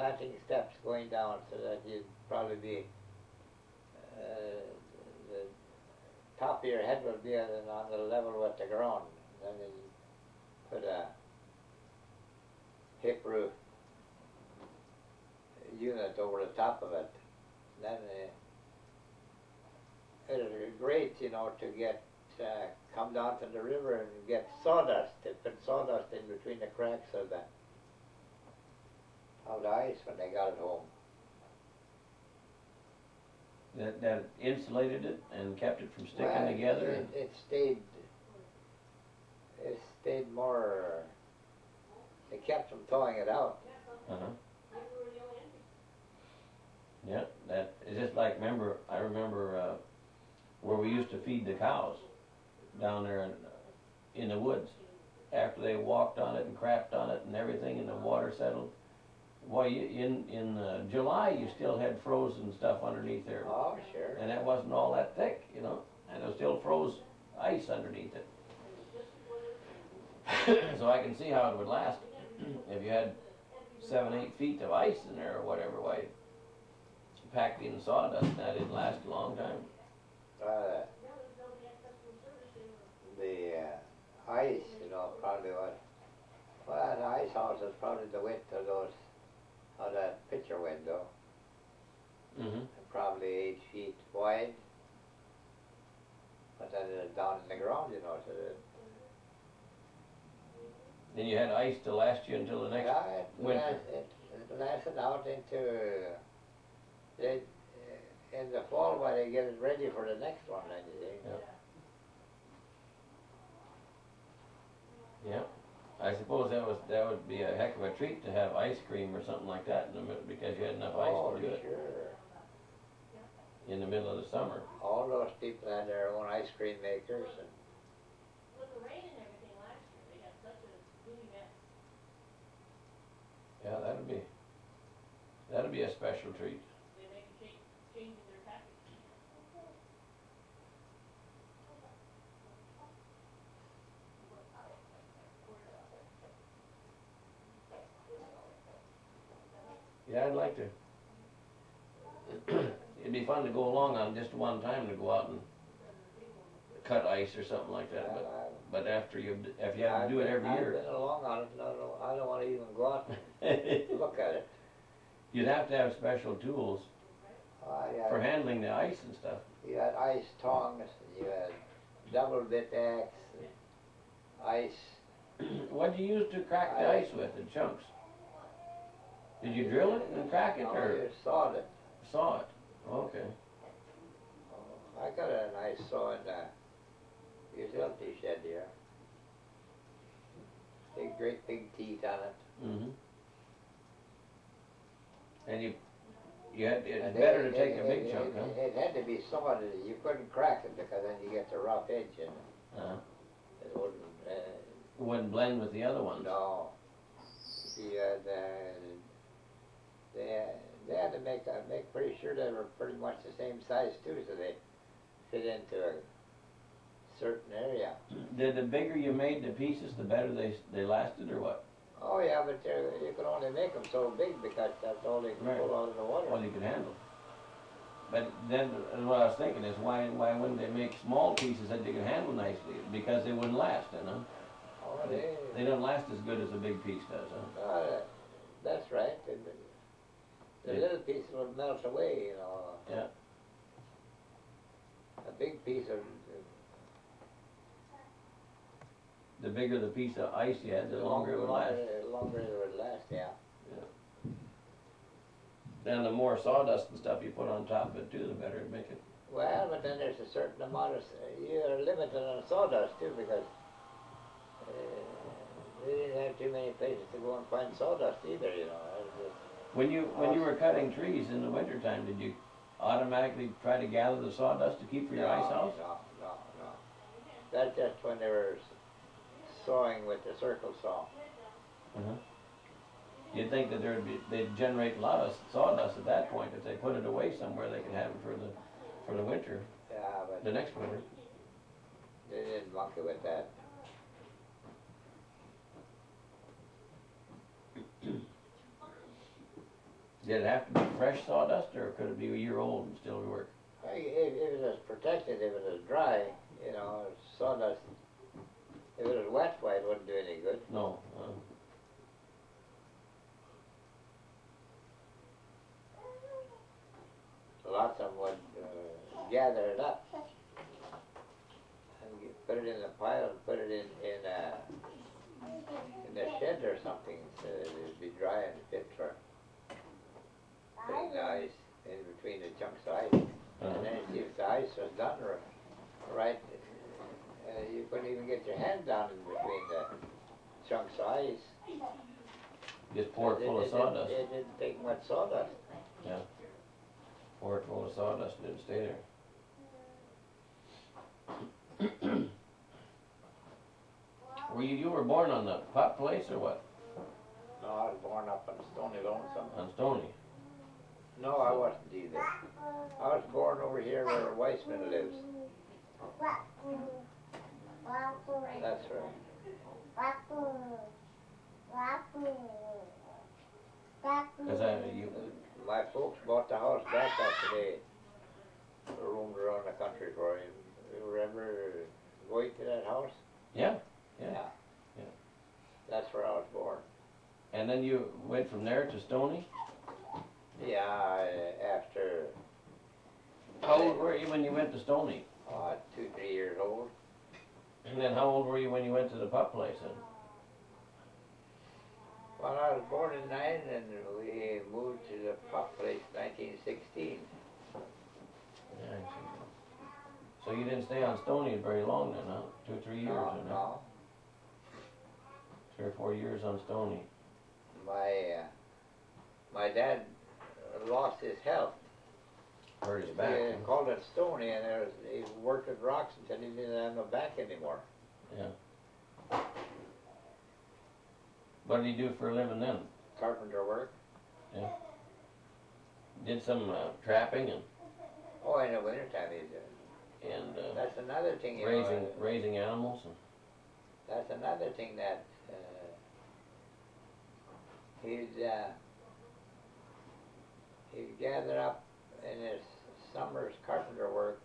slanting steps going down so that you'd probably be, the top of your head would be on the level with the ground. And then you put a hip roof unit over the top of it. Then it was great, you know, to get come down to the river and get sawdust. They put sawdust in between the cracks of the ice when they got it home. That insulated it and kept it from sticking together? It stayed more, it kept from thawing it out. Uh-huh. Yeah, that is just like, I remember where we used to feed the cows down there in the woods. After they walked on it and crapped on it and everything and the water settled. Boy, in July you still had frozen stuff underneath there. Oh, sure. And that wasn't all that thick, you know, and it still froze ice underneath it. So I can see how it would last if you had 7-8 feet of ice in there or whatever, why, packed in sawdust, that didn't last a long time. The ice, you know, probably well, the ice house is probably the width of that picture window. Mm-hmm. Probably 8 feet wide. But then it's down in the ground, you know, so then you had ice to last you until the next winter. It lasted out into in the fall while they get it ready for the next one, then you see. Yeah. I suppose that would be a heck of a treat to have ice cream or something like that in the middle, because you had enough ice to do it. Sure. In the middle of the summer. All those people had their own ice cream makers. And with the rain and everything last year, they had such a gooey mess. Yeah, that'd be a special treat. They make a change in their package. Yeah, I'd like to. It'd be fun to go along on just one time to go out and cut ice or something like that. But if you have to do it every year, I've been along on it. I don't want to even go out and look at it. You'd have to have special tools for handling the ice and stuff. You had ice tongs, and you had double bit axe, and ice. What did you use to crack the ice with in chunks? Did you drill it and crack it, or you sawed it? Saw it. Okay. I got a nice saw in the utility shed here. Great big teeth on it. Mm-hmm. And it's better to take a big chunk, huh? It had to be solid. You couldn't crack it because then you get the rough edge in it. It wouldn't blend with the other ones. No. They had to make pretty sure they were pretty much the same size too, so they fit into a certain area. Did the bigger you made the pieces, the better they lasted, or what? Oh yeah, but you could only make them so big because that's all they could pull out of the water. All you could handle. But then what I was thinking is, why wouldn't they make small pieces that you could handle nicely? Because they wouldn't last, you know? Oh, they don't last as good as a big piece does, huh? That's right. The little pieces would melt away, you know. Yeah. A big piece of... The bigger the piece of ice you had, the longer it would last. The longer it would last, yeah. Then the more sawdust and stuff you put on top of it too, the better it make it. Well, but then there's a certain amount of... You're limited on sawdust too, because we didn't have too many places to go and find sawdust either, you know. When you were cutting trees in the wintertime, did you automatically try to gather the sawdust to keep for your ice house? No. That's just when they were sawing with the circle saw. You'd think that they'd generate a lot of sawdust at that point. If they put it away somewhere, they could have it for the winter. Yeah, but the next winter. They didn't monkey with that. Did it have to be fresh sawdust, or could it be a year old and still work? If it was protected, if it was dry, you know, sawdust. If it was wet, why it wouldn't do any good. No. Lots of them would gather it up and put it in a pile and put it in a shed or something so it'd be dry and fit for putting the ice in between the chunks of ice. And then if the ice was done right, you couldn't even get your hand down in between the chunks of ice. Just pour it full of sawdust. It didn't take much sawdust. Yeah. Pour it full of sawdust and it'd stay there. You were born on the pot place or what? No, I was born up on Stony Lonesome. On Stony? No, I wasn't either. I was born over here where Weissman lives. That's right. My folks bought the house back after they roamed around the country for him. You remember going to that house? Yeah. That's where I was born. And then you went from there to Stony? Yeah, after... How old were you when you went to Stony? 2, 3 years old. And then how old were you when you went to the pup place then? Well, I was born in 9 and we moved to the pup place in 1916. Yeah, I see. So you didn't stay on Stony very long then, huh? 2 or 3 years, or No. 3 or 4 years on Stony. My dad lost his health. Hurt his back. They called it Stony, and he worked at rocks until he didn't have no back anymore. Yeah. What did he do for a living then? Carpenter work. Yeah. Did some trapping and Oh, in the wintertime he did. and That's another thing, you raising animals. And that's another thing that he'd gather up in his summer's carpenter work.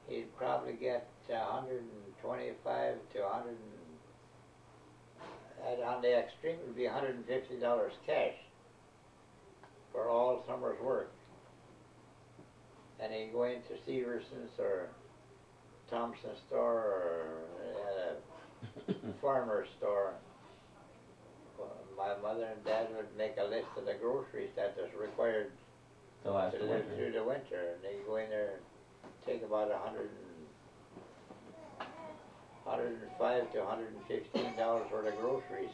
He'd probably get 125 to 100, and on the extreme it would be $150 cash for all summer's work. And he'd go into Severson's or Thompson's store or a farmer's store. Well, my mother and dad would make a list of the groceries that was required to last to the live winter. through the winter, and they go in there and take about $105 to $115 worth of groceries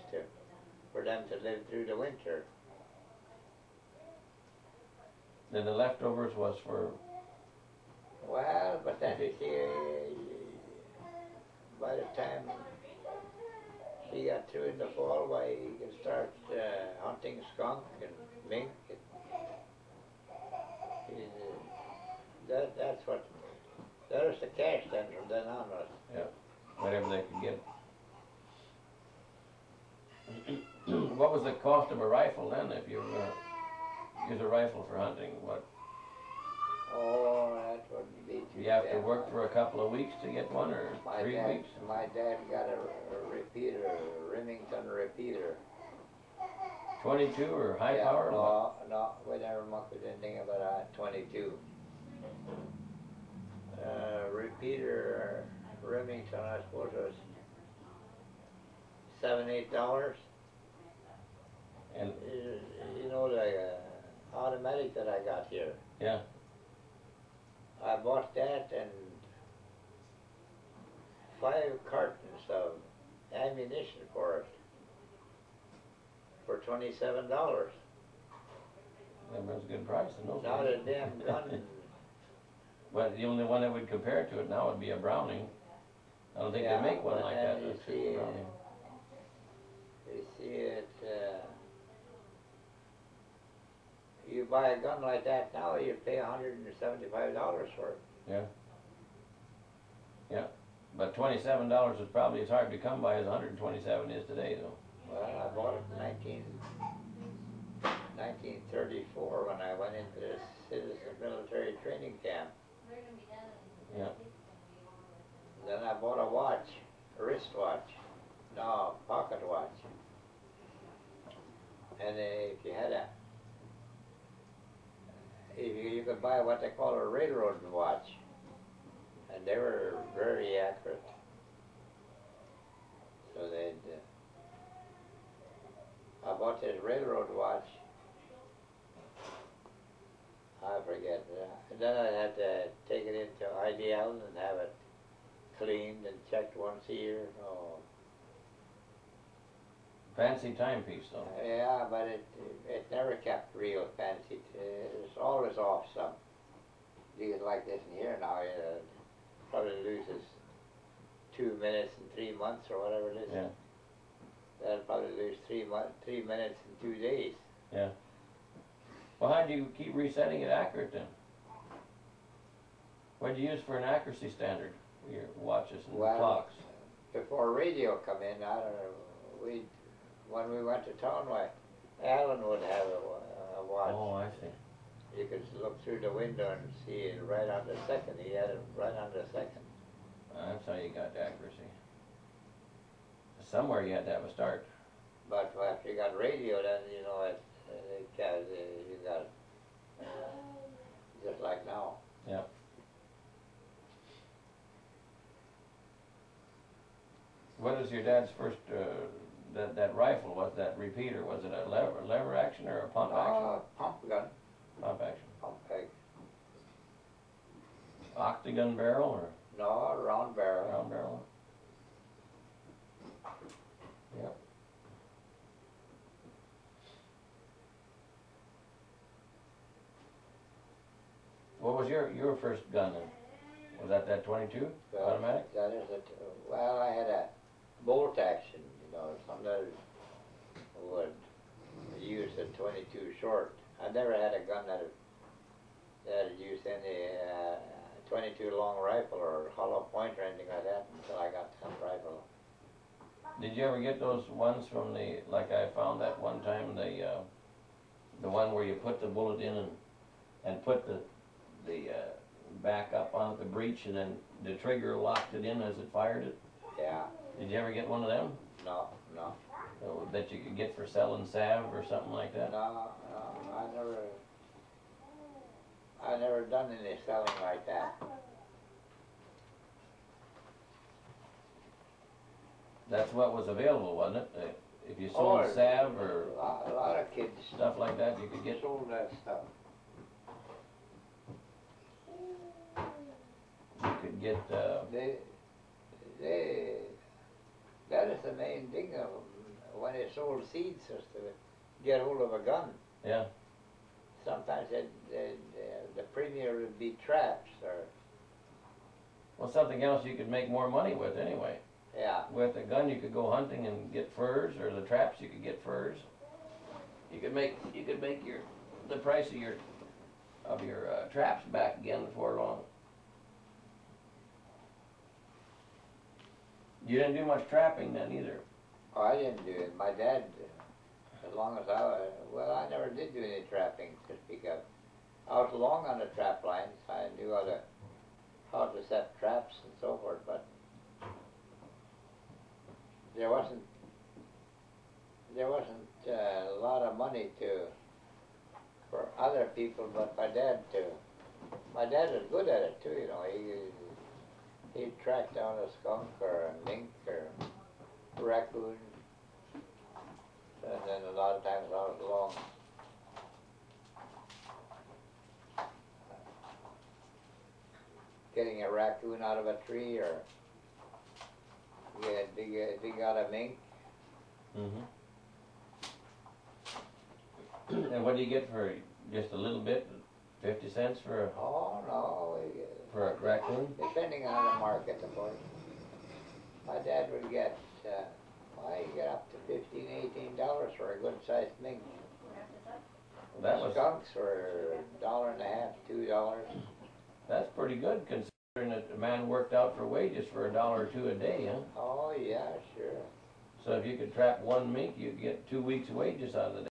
for them to live through the winter. Then the leftovers was for Well, but then you see, by the time he got through in the fall, why he could start hunting skunk and mink. That's what. There's the cash then from then on. whatever they could get. What was the cost of a rifle then if you use a rifle for hunting? What? Oh, that wouldn't be too You have to bad. work for a couple of weeks to get one, or 3 weeks? My dad got a repeater, a Remington repeater. 22 or high power? Or what? No, we never mucked with anything about a 22. Repeater Remington, I suppose it was $7-8. And You know the automatic that I got here. yeah, I bought that and 5 cartons of ammunition for it for $27. that was a good price in those Now days. the damn gun. But the only one that would compare to it now would be a Browning. I don't think Yeah, they make one but like then that. you That's see, a Browning. You see it, you buy a gun like that now, you pay $175 for it. Yeah, but $27 is probably as hard to come by as 127 is today, though. Well, I bought it in 1930 And if you had you could buy what they call a railroad watch, and they were very accurate. So they'd, I bought this railroad watch. I forget. Then I had to take it into IDL and have it cleaned and checked once a year. Oh. Fancy timepiece though. Yeah, but it never kept real fancy. It's always off some. You get like this in here now, it probably loses 2 minutes in 3 months or whatever it is. Yeah. That'll probably lose 3 minutes in 2 days. Yeah. Well, how do you keep resetting it accurate then? What do you use for an accuracy standard? Your watches and clocks. Before radio come in, I don't know. When we went to town, Alan would have a watch. Oh, I see. You could look through the window and see it right on the second. He had it right on the second. That's how you got the accuracy. Somewhere you had to have a start. But after you got radio, then you know you got just like now. Yeah. What was your dad's first? That rifle, was that repeater? Was it a lever action or a pump action? Pump gun. Pump action. Pump peg. Octagon barrel or No, round barrel. round barrel? Yep. What was your first gun then? Was that 22 automatic? That is it. Well, I had a bolt action, some that would use a 22 short. I never had a gun that used any 22 long rifle or hollow point or anything like that until I got that rifle. Did you ever get those ones from like I found that one time, the one where you put the bullet in and put the back up on the breech and then the trigger locked it in as it fired it? Yeah. Did you ever get one of them? No. That you could get for selling salve or something like that? No, I never done any selling like that. That's what was available, wasn't it? If you sold salve or a lot of kids stuff like that, you could get. sold that stuff. You could get. That is the main thing of when they sold seeds, is to get hold of a gun. Yeah. Sometimes the premier would be traps or. Well, something else you could make more money with anyway. Yeah. With a gun, you could go hunting and get furs, or the traps you could get furs. You could make the price of your traps back again before long. You didn't do much trapping then either. Oh, I didn't do it. My dad, as long as I never did do any trapping to speak of. I was long on the trap lines. I knew how to set traps and so forth, but there wasn't a lot of money for other people, but my dad too. My dad was good at it too, He'd track down a skunk or a mink or a raccoon, and then a lot of times I was along. Getting a raccoon out of a tree or get a big out of mink. Mm-hmm. And what do you get for just a little bit? 50 cents for a raccoon? Depending on the market, of course. My dad would get, you get up to $15, $18 for a good-sized mink. Skunks were $1.50, $2. That's pretty good considering that a man worked out for wages for $1 or $2 a day, huh? Oh yeah, sure. So if you could trap one mink, you'd get 2 weeks' wages out of the day.